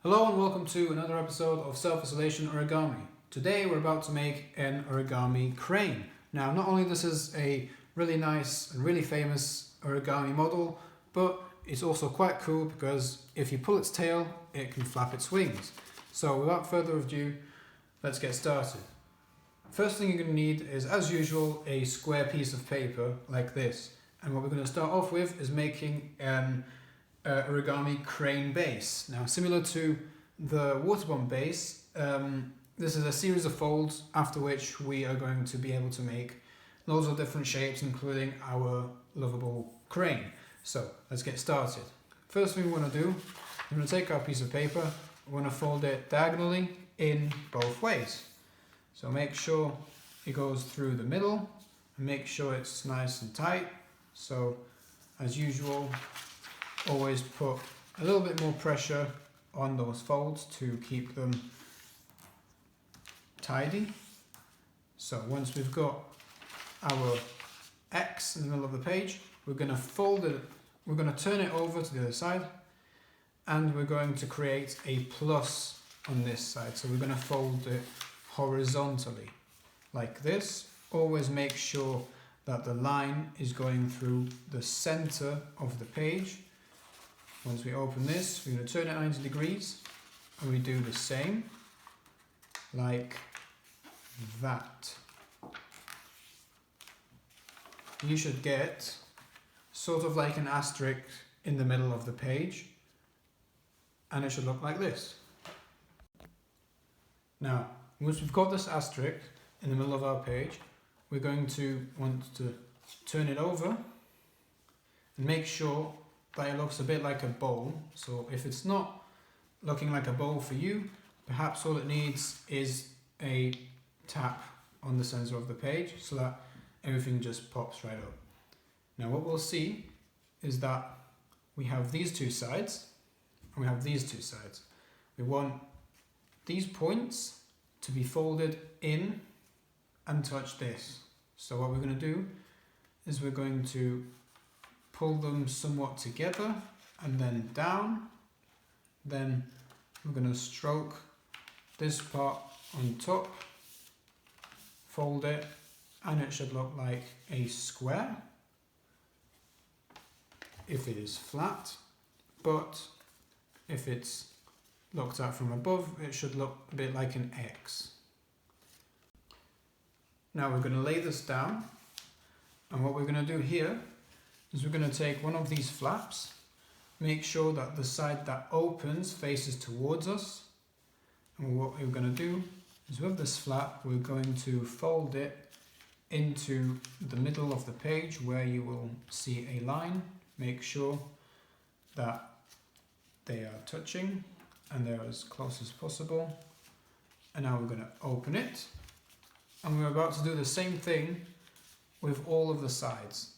Hello and welcome to another episode of Self-Isolation Origami. Today we're about to make an origami crane. Now, not only this is a really nice and really famous origami model, but it's also quite cool because if you pull its tail, it can flap its wings. So without further ado, let's get started. First thing you're going to need is, as usual, a square piece of paper like this. And what we're going to start off with is making an origami crane base. Now, similar to the water bomb base, this is a series of folds after which we are going to be able to make loads of different shapes, including our lovable crane. So let's get started. First thing we want to do, we're going to take our piece of paper, we're going to fold it diagonally in both ways. So make sure it goes through the middle and make sure it's nice and tight. So as usual, always put a little bit more pressure on those folds to keep them tidy. So once we've got our X in the middle of the page, we're going to fold it, we're going to turn it over to the other side, and we're going to create a plus on this side. So we're going to fold it horizontally like this. Always make sure that the line is going through the center of the page. Once we open this, we're going to turn it 90 degrees and we do the same like that. You should get sort of like an asterisk in the middle of the page, and it should look like this. Now, once we've got this asterisk in the middle of our page, we're going to want to turn it over and make sure that it looks a bit like a bowl. So if it's not looking like a bowl for you, perhaps all it needs is a tap on the center of the page so that everything just pops right up. Now what we'll see is that we have these two sides and we have these two sides. We want these points to be folded in and touch this. So what we're going to do is we're going to pull them somewhat together and then down. Then we're going to stroke this part on top, fold it, and it should look like a square if it is flat, but if it's looked at from above, it should look a bit like an X. Now we're going to lay this down, and what we're going to do here is we're going to take one of these flaps, make sure that the side that opens faces towards us, and what we're going to do is with this flap we're going to fold it into the middle of the page where you will see a line. Make sure that they are touching and they're as close as possible. And now we're going to open it, and we're about to do the same thing with all of the sides.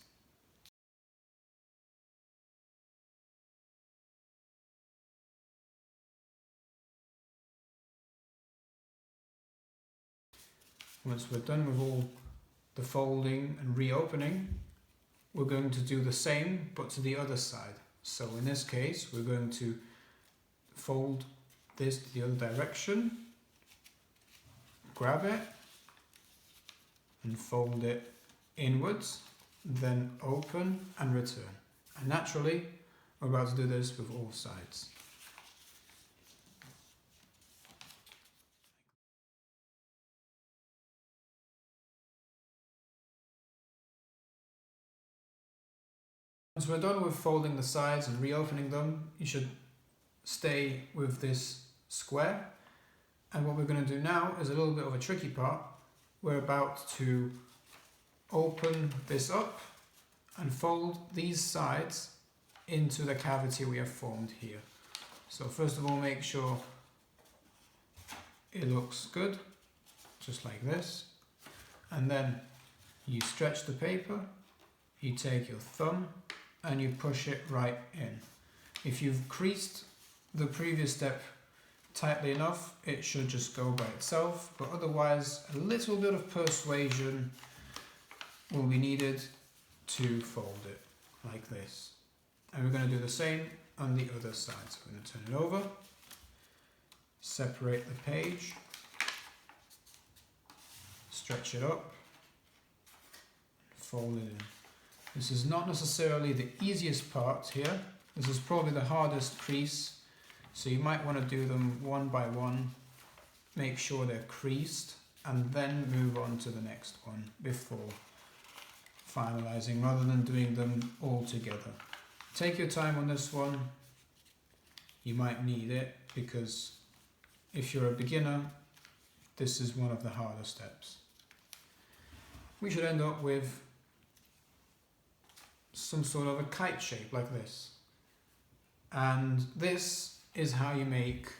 Once we're done with all the folding and reopening, we're going to do the same but to the other side. So in this case, we're going to fold this to the other direction, grab it and fold it inwards, then open and return. And naturally, we're about to do this with all sides. Once we're done with folding the sides and reopening them, you should stay with this square. And what we're going to do now is a little bit of a tricky part. We're about to open this up and fold these sides into the cavity we have formed here. So first of all, make sure it looks good, just like this. And then you stretch the paper, you take your thumb and you push it right in. If you've creased the previous step tightly enough, it should just go by itself, but otherwise a little bit of persuasion will be needed to fold it. like this. And we're going to do the same on the other side. So we're going to turn it over, separate the page, stretch it up, fold it in. This is not necessarily the easiest part here. This is probably the hardest crease, so you might want to do them one by one, make sure they're creased, and then move on to the next one before finalizing, rather than doing them all together. Take your time on this one. You might need it, because if you're a beginner, this is one of the harder steps. We should end up with some sort of a kite shape like this. And this is how you make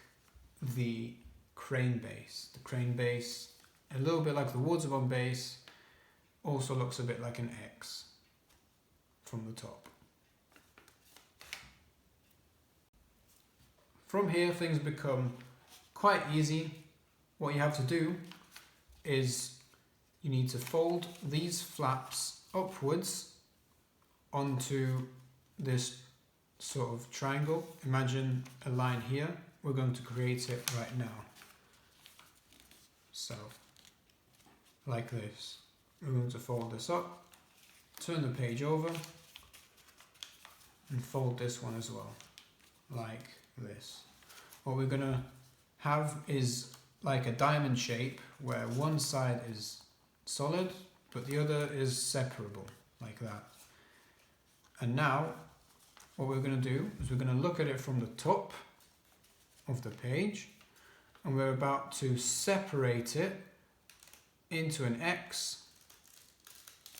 the crane base. The crane base, a little bit like the boredom base, also looks a bit like an X from the top. From here things become quite easy. What you have to do is you need to fold these flaps upwards onto this sort of triangle. Imagine a line here. We're going to create it right now. So, like this. We're going to fold this up, turn the page over, and fold this one as well, like this. What we're going to have is like a diamond shape where one side is solid, but the other is separable, like that. And now, what we're going to do is we're going to look at it from the top of the page, and we're about to separate it into an X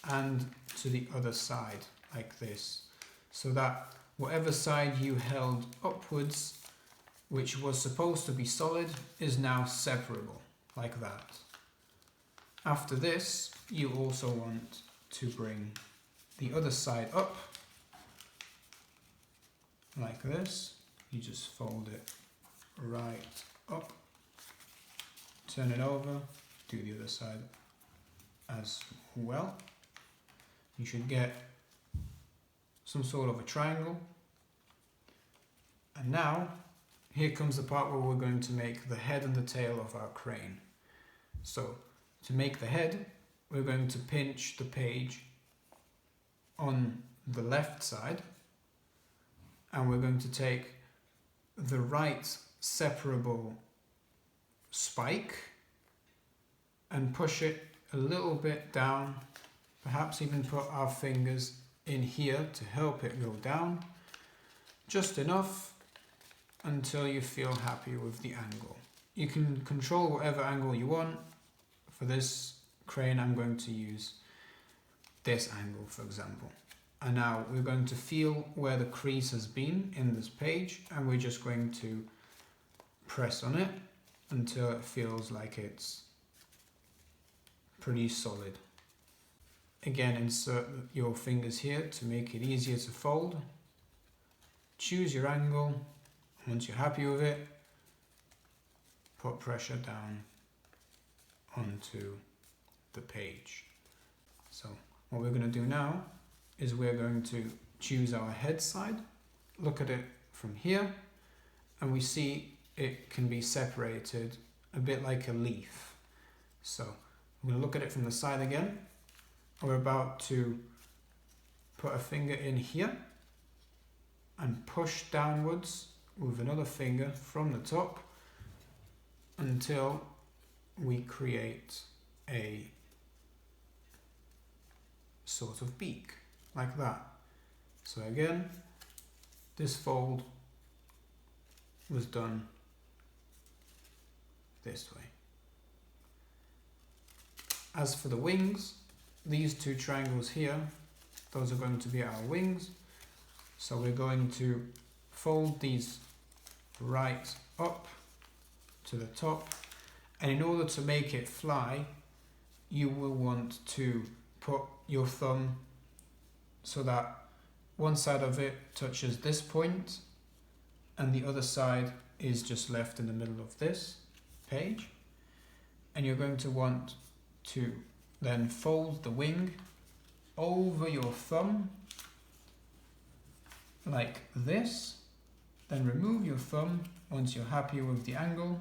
and to the other side, like this, so that whatever side you held upwards, which was supposed to be solid, is now separable, like that. After this, you also want to bring the other side up, like this. You just fold it right up, turn it over, do the other side as well. You should get some sort of a triangle. And now, here comes the part where we're going to make the head and the tail of our crane. So, to make the head, we're going to pinch the page on the left side, and we're going to take the right separable spike and push it a little bit down, perhaps even put our fingers in here to help it go down, just enough until you feel happy with the angle. You can control whatever angle you want. For this crane, I'm going to use this angle, for example. And now we're going to feel where the crease has been in this page, and we're just going to press on it until it feels like it's pretty solid. Again, insert your fingers here to make it easier to fold. Choose your angle. Once you're happy with it, put pressure down onto the page. So what we're going to do now is we're going to choose our head side, look at it from here, and we see it can be separated a bit like a leaf. So I'm going to look at it from the side again. We're about to put a finger in here and push downwards with another finger from the top until we create a sort of beak, like that. So again, this fold was done this way. As for the wings, these two triangles here, those are going to be our wings. So we're going to fold these right up to the top, and in order to make it fly, you will want to put your thumb so that one side of it touches this point and the other side is just left in the middle of this page. And you're going to want to then fold the wing over your thumb like this. Then remove your thumb once you're happy with the angle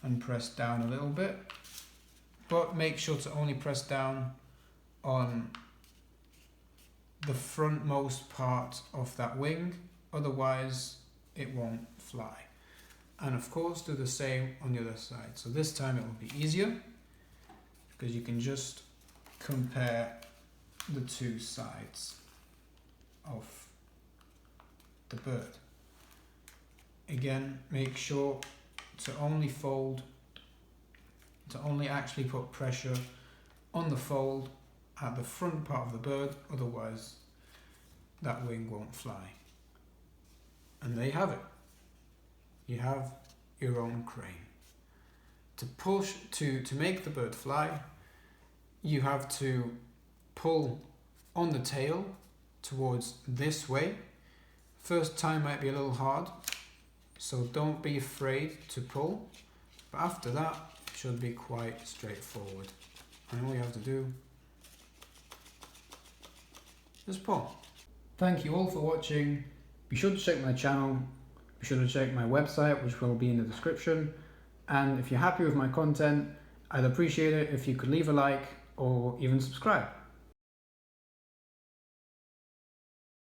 and press down a little bit, but make sure to only press down on the frontmost part of that wing, otherwise it won't fly. And of course do the same on the other side. So this time it will be easier because you can just compare the two sides of the bird. Again, make sure to only actually put pressure on the fold at the front part of the bird, otherwise that wing won't fly. And there you have it. You have your own crane. To make the bird fly, you have to pull on the tail towards this way. First time might be a little hard, so don't be afraid to pull, but after that it should be quite straightforward. And all you have to do is pull. Thank you all for watching. Be sure to check my channel, be sure to check my website, which will be in the description, and if you're happy with my content, I'd appreciate it if you could leave a like or even subscribe.